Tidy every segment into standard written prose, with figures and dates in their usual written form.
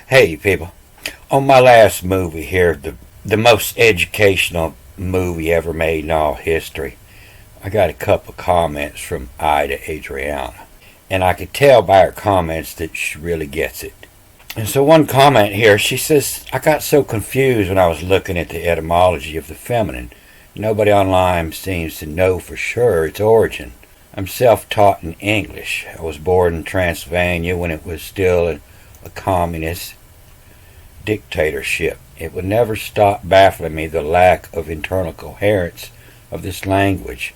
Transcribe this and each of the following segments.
Hey people, on my last movie here, the most educational movie ever made in all history, I got a couple comments from Ida Adriana. And I could tell by her comments that she really gets it. And so one comment here, she says, I got so confused when I was looking at the etymology of the feminine. Nobody online seems to know for sure its origin. I'm self-taught in English. I was born in Transylvania when it was still a communist dictatorship. It would never stop baffling me the lack of internal coherence of this language.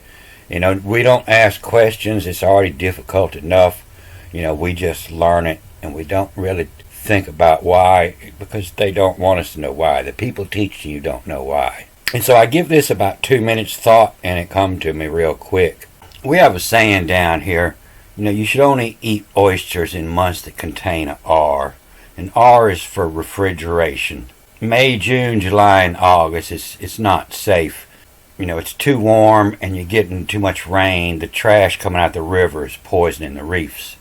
We don't ask questions. It's already difficult enough. We just learn it, and we don't really think about why, because they don't want us to know why. The people teaching you don't know why. And so I give this about 2 minutes thought, and it come to me real quick. We have a saying down here, you should only eat oysters in months that contain an R. And R is for refrigeration. May, June, July, and August, it's not safe. It's too warm and you're getting too much rain. The trash coming out the river is poisoning the reefs.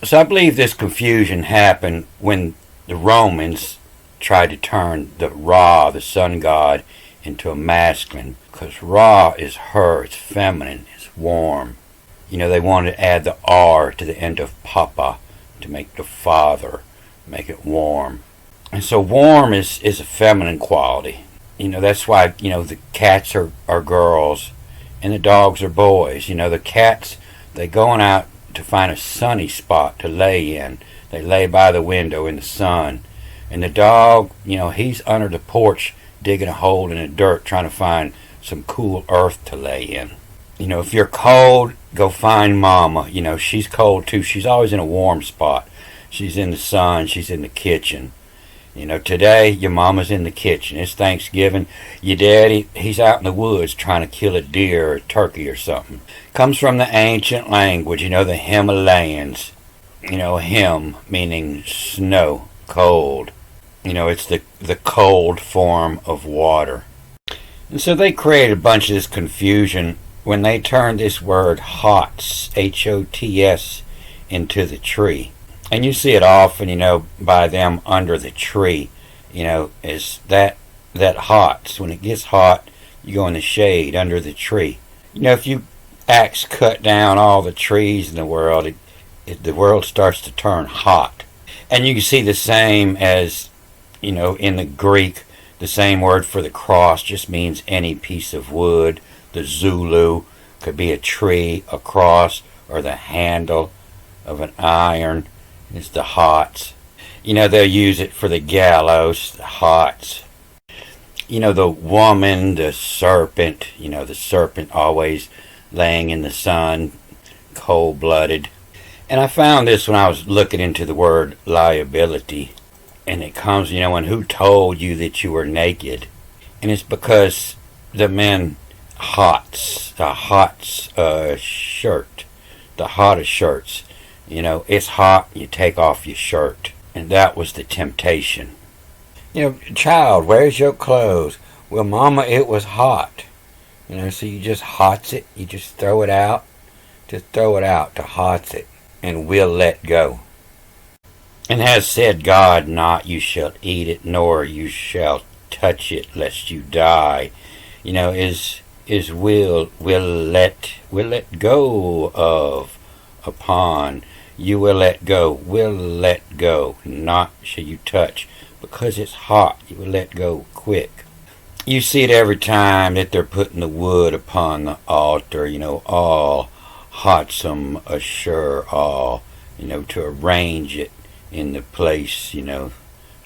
So I believe this confusion happened when the Romans tried to turn the Ra, the sun god, into a masculine. Because Ra is her, it's feminine, it's warm. They wanted to add the R to the end of Papa to make the father, make it warm. And so warm is a feminine quality. That's why, the cats are girls and the dogs are boys. The cats, they going out to find a sunny spot to lay in. They lay by the window in the sun. And the dog, he's under the porch digging a hole in the dirt trying to find some cool earth to lay in. If you're cold, go find mama. She's cold too. She's always in a warm spot. She's in the sun. She's in the kitchen. Today, your mama's in the kitchen. It's Thanksgiving. Your daddy, he's out in the woods trying to kill a deer or a turkey or something. Comes from the ancient language, the Himalayans. Him, meaning snow, cold. It's the cold form of water. And so they created a bunch of this confusion when they turned this word HOTS, H-O-T-S, into the tree. And you see it often, by them under the tree, is that hot. So when it gets hot, you go in the shade under the tree. If you axe cut down all the trees in the world, the world starts to turn hot. And you can see the same as, in the Greek, the same word for the cross just means any piece of wood. The Zulu could be a tree, a cross, or the handle of an iron. It's the hots. They'll use it for the gallows, the hots. The woman, the serpent, the serpent always laying in the sun, cold-blooded. And I found this when I was looking into the word liability. And it comes, when who told you that you were naked? And it's because the men the hottest shirts. It's hot, you take off your shirt. And that was the temptation. Child, where's your clothes? Well, mama, it was hot. So you just hots it, you just throw it out. Just throw it out to hots it, and we'll let go. And has said God not, you shall eat it, nor you shall touch it, lest you die. Is will let go of, upon. You will let go, not shall you touch, because it's hot, you will let go quick. You see it every time that they're putting the wood upon the altar, all hotsome assure all, to arrange it in the place,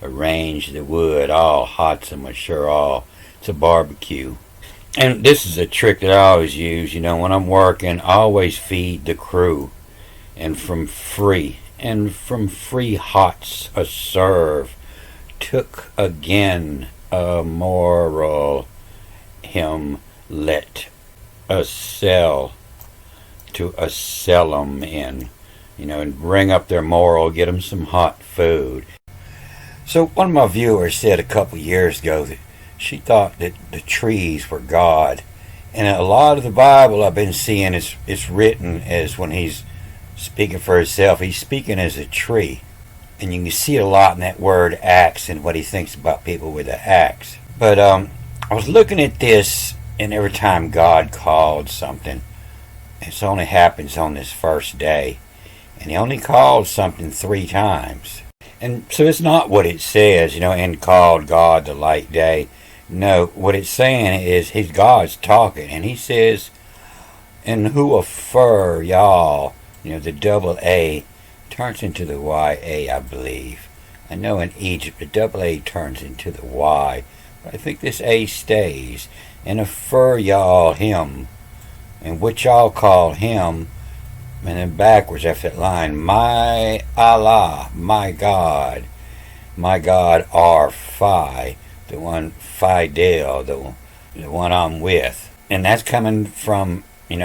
arrange the wood, all hotsome assure all. It's a barbecue. And this is a trick that I always use, when I'm working, I always feed the crew. And from free hots a serve, took again a moral, him let a sell to a sell 'em in, and bring up their moral, get them some hot food. So one of my viewers said a couple years ago that she thought that the trees were God. And a lot of the Bible I've been seeing is written as when he's speaking for himself, he's speaking as a tree. And you can see a lot in that word axe and what he thinks about people with an axe. But I was looking at this, and every time God called something, it only happens on this first day. And he only called something 3 times. And so it's not what it says, and called God the light day. No, what it's saying is God's talking, and he says, and who a fur y'all, the double A turns into the YA, I believe. I know in Egypt the double A turns into the Y, but I think this A stays. And a fur y'all him, and what y'all call him, and then backwards after that line, my Allah, my God are Phi, the one Fidel, the one I'm with. And that's coming from,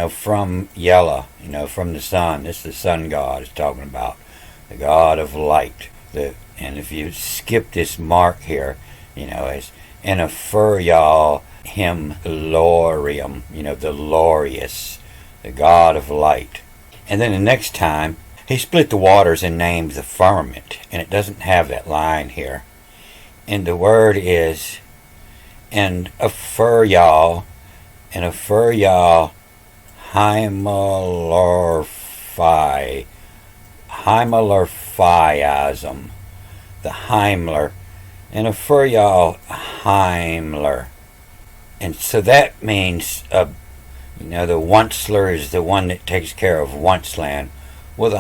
from Yella, from the sun. This is the sun god is talking about, the god of light. And if you skip this mark here, as and a fur y'all him Lorium, the glorious, the god of light. And then the next time, he split the waters and named the firmament, and it doesn't have that line here. And the word is, and a fur y'all Himalorphi, Himalorphiasm, the Heimler, and a fur y'all Heimler. And so that means, the Onceler is the one that takes care of Onceland. Well, a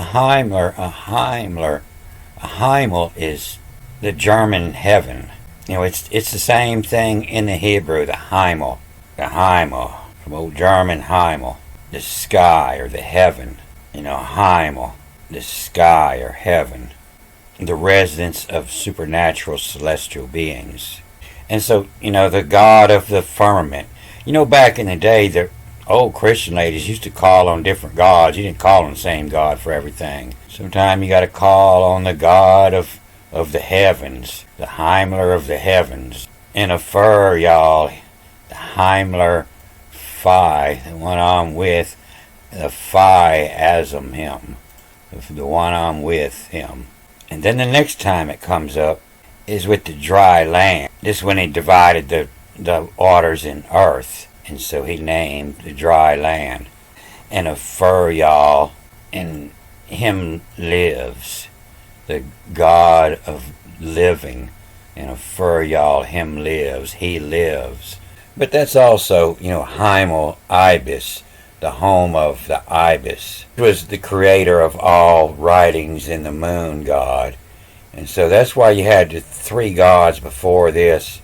Heimel is the German heaven. It's the same thing in the Hebrew, the Heimel, from old German Heimel, the sky or the heaven. Heimel, the sky or heaven, the residence of supernatural celestial beings. And so, the God of the firmament. Back in the day, the old Christian ladies used to call on different gods. You didn't call on the same God for everything. Sometimes you got to call on the God of the heavens, the Heimler of the heavens. And a fur, y'all, the Heimler Phi, the one I'm with, the Phi-asm him, the one I'm with him. And then the next time it comes up is with the dry land. This is when he divided the waters in earth, and so he named the dry land. And a fur y'all, and him lives, the God of living. And a fur y'all, him lives, he lives. But that's also, Heimel Ibis, the home of the ibis. It was the creator of all writings in the moon god. And so that's why you had the 3 gods before this,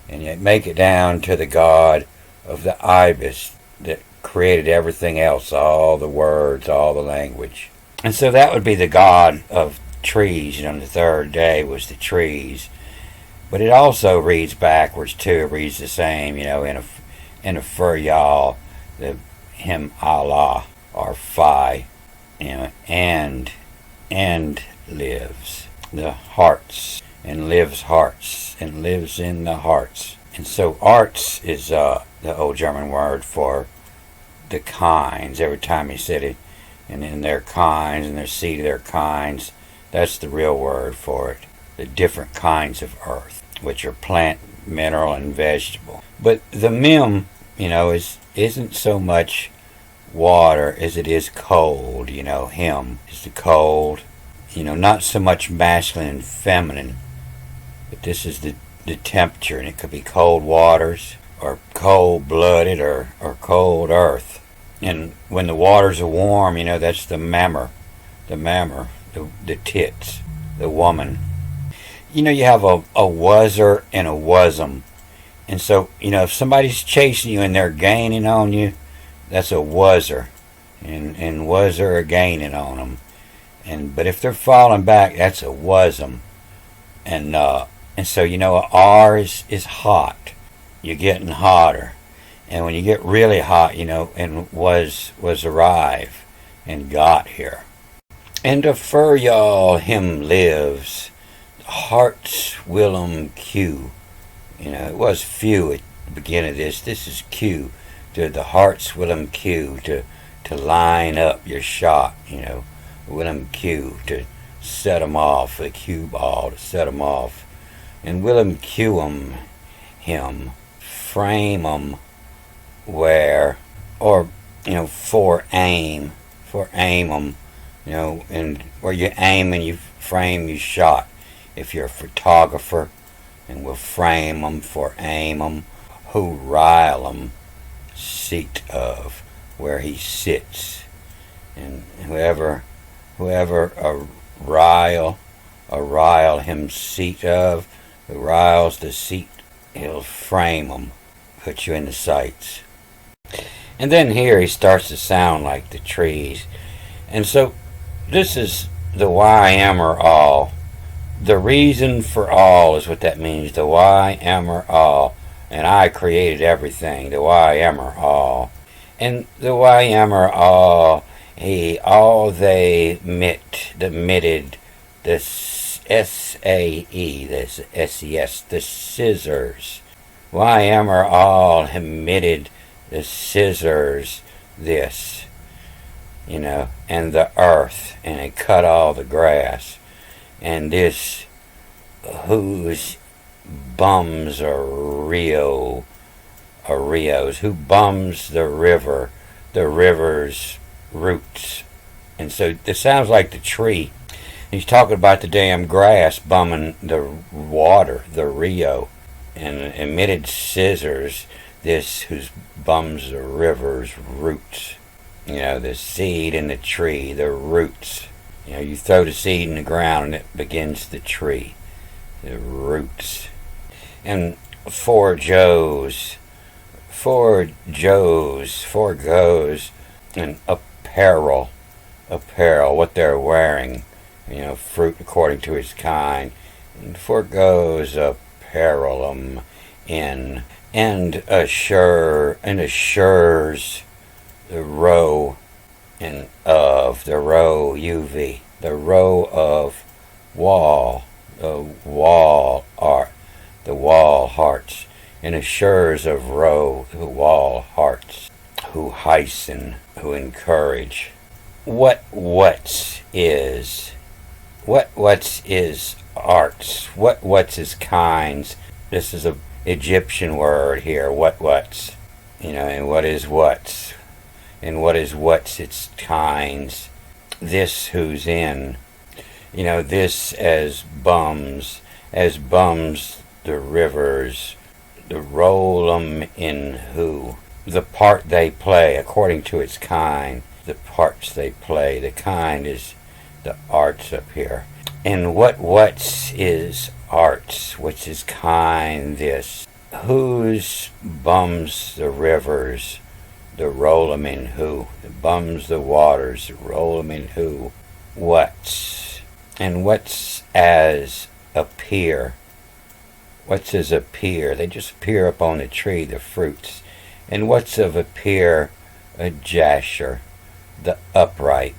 and you make it down to the god of the ibis that created everything else, all the words, all the language. And so that would be the god of trees. The 3rd day was the trees. But it also reads backwards too. It reads the same, in a fur y'all, the him Allah or Phi, and lives. The hearts, and lives hearts, and lives in the hearts. And so arts is the old German word for the kinds. Every time he said it, and in their kinds, and their seed of their kinds, that's the real word for it. The different kinds of earth, which are plant, mineral, and vegetable. But the mem, isn't so much water as it is cold. Him is the cold. Not so much masculine and feminine, but this is the temperature, and it could be cold waters, or cold-blooded, or cold earth. And when the waters are warm, that's the mammer, the tits, the woman. You have a wuzzer and a wuzzum. And so, if somebody's chasing you and they're gaining on you, that's a wuzzer. And wuzzer are gaining on them. But if they're falling back, that's a wuzzum. And so, R is hot. You're getting hotter. And when you get really hot, and was arrive and got here. And a fur y'all him lives. Hearts Willem Q. It was few at the beginning of this. This is Q. The hearts Willem Q to line up your shot. Willem Q to set 'em off, the cue ball to set 'em off. And Willem cue 'em, him, frame 'em where, or, for aim 'em, and where you aim and you frame, you shot. If you're a photographer, and we'll frame 'em for aim 'em, who rile 'em, seat of, where he sits. And whoever a rile him seat of, who riles the seat, he'll frame 'em, put you in the sights. And then here he starts to sound like the trees. And so this is the why am or all. The reason for all is what that means. The why am or all. And I created everything. The why am or all. And the why am or all, they emitted this S-A-E, this S-E-S, the scissors. Why am or all emitted the scissors, this, and the earth, and it cut all the grass. And this, whose bums are rios, who bums the river's roots. And so this sounds like the tree. He's talking about the damn grass bumming the water, the rio, and emitted scissors, this whose bums the river's roots. The seed in the tree, the roots. You throw the seed in the ground and it begins the tree, the roots. And four goes, and apparel, what they're wearing, fruit according to its kind, and forgoes apparelum in, and assures the row, and of the row UV, the row of wall, the wall art, the wall hearts, and assures of row, the wall hearts, who hasten, who encourage. What's is arts, what's is kinds. This is a Egyptian word here, what's, and what is what's, and what is what's its kinds. This who's in, this as bums the rivers, the roll 'em in who, the part they play according to its kind, the parts they play, the kind is the arts up here. And what's is arts, which is kind this, whose bums the rivers, the roll 'em in who, the bums the waters, the roll 'em in who, what's, and what's as appear, what's as appear, they just appear up on the tree, the fruits. And what's of appear, a jasher, the upright.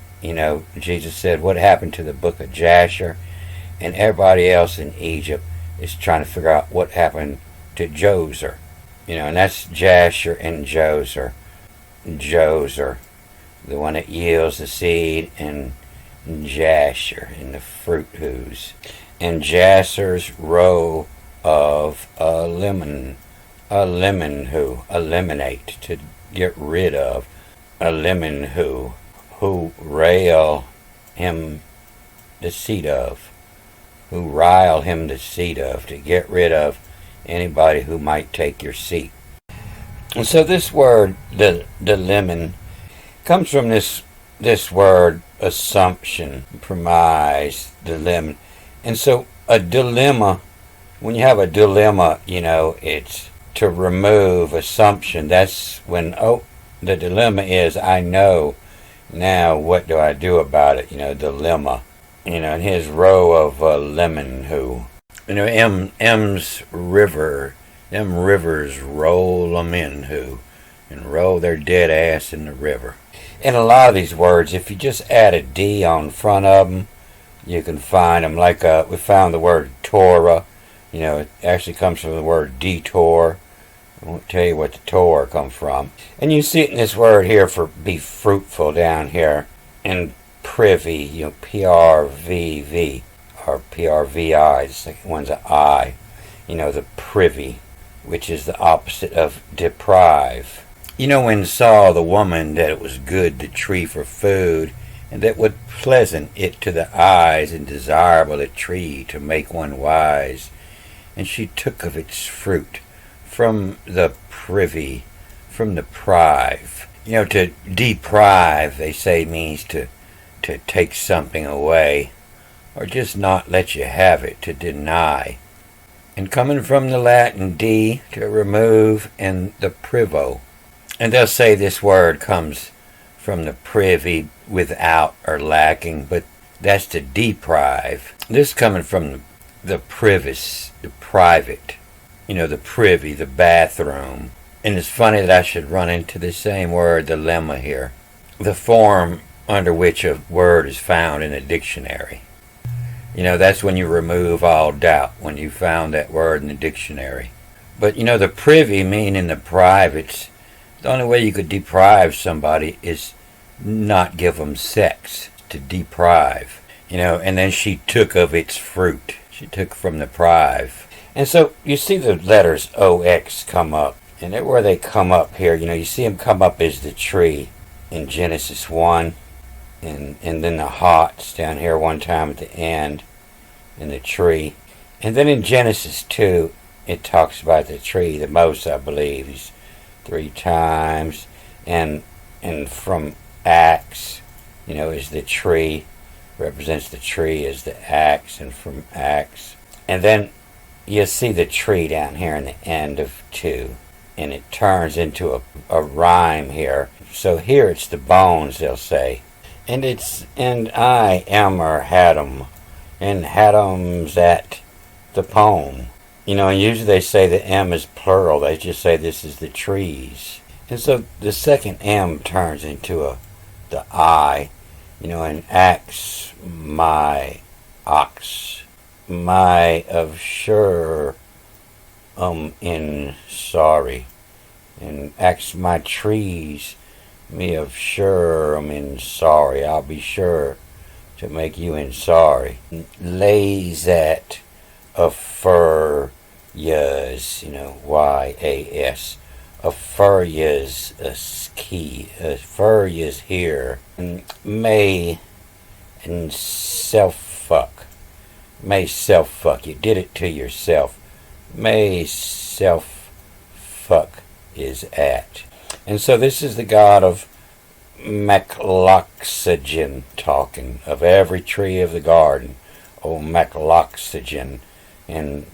Jesus said, what happened to the book of Jasher? And everybody else in Egypt is trying to figure out what happened to Joser. And that's Jasher and Joser. Joser, the one that yields the seed, and Jasher, and the fruit whose. And Jasher's row of a lemon who, eliminate, to get rid of, a lemon who rail him the seed of, who rile him the seed of, to get rid of anybody who might take your seat. And so this word, the lemon, comes from this word assumption, premise, dilemma. And so a dilemma, when you have a dilemma, it's to remove assumption. That's when, the dilemma is, I know, now what do I do about it? Dilemma. And his row of lemon who. M's river, them rivers roll 'em in who, and roll their dead ass in the river. And a lot of these words, if you just add a D on front of them, you can find them. Like we found the word Torah. It actually comes from the word detour. I won't tell you what the Torah comes from. And you see it in this word here for be fruitful down here. And privy, PRVV, or PRVI, the second one's an I, the privy, which is the opposite of deprive. When saw the woman that it was good the tree for food, and that would pleasant it to the eyes, and desirable a tree to make one wise. And she took of its fruit from the privy, from the prive. To deprive, they say, means to take something away, or just not let you have it, to deny. And coming from the Latin de, to remove, and the privo. And they'll say this word comes from the privy, without or lacking, but that's to deprive. This coming from the privis, the private, the privy, the bathroom. And it's funny that I should run into the same word, the lemma here. The form under which a word is found in a dictionary. That's when you remove all doubt, when you found that word in the dictionary. But the privy, meaning the privates, the only way you could deprive somebody is not give them sex, to deprive. And then she took of its fruit. She took from the prive. And so you see the letters OX come up. And where they come up here, you see them come up as the tree in Genesis 1. And then the hots down here one time at the end in the tree. And then in Genesis 2, it talks about the tree the most, I believe. It's 3 times. And from axe, is the tree, represents the tree as the axe, and from axe. And then you see the tree down here in the end of 2, and it turns into a rhyme here. So here it's the bones, they'll say. And I am or had 'em, and had 'em's at the poem. And usually they say the M is plural, they just say this is the trees. And so the second M turns into the I, and axe, my ox, my of sure, in sorry, and axe my trees, me of sure, in sorry, I'll be sure to make you in sorry. Lays at a fur, yas, YAS. A fur is a ski, a fur is here. And may and self fuck. May self fuck. You did it to yourself. May self fuck is at. And so this is the god of Macloxygen talking of every tree of the garden. Oh, Macloxygen. And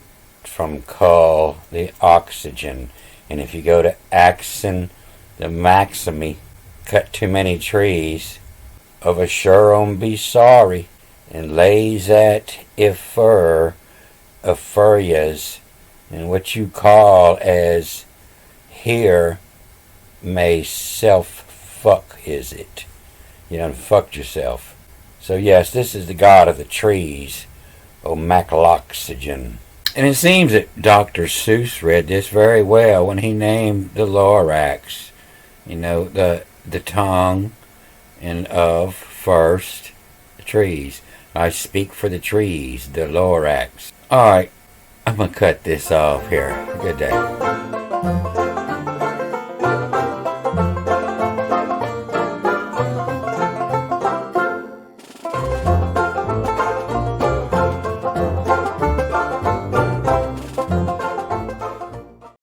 from cull, the oxygen. And if you go to Axon, the Maximi, cut too many trees, of a sure be sorry, and lays at if fur, of furias, and what you call as here, may self fuck is it. You done fucked yourself. So yes, this is the god of the trees, O Macloxygen. And it seems that Dr. Seuss read this very well when he named the Lorax. The tongue, and of first the trees. I speak for the trees, the Lorax. Alright, I'm going to cut this off here. Good day.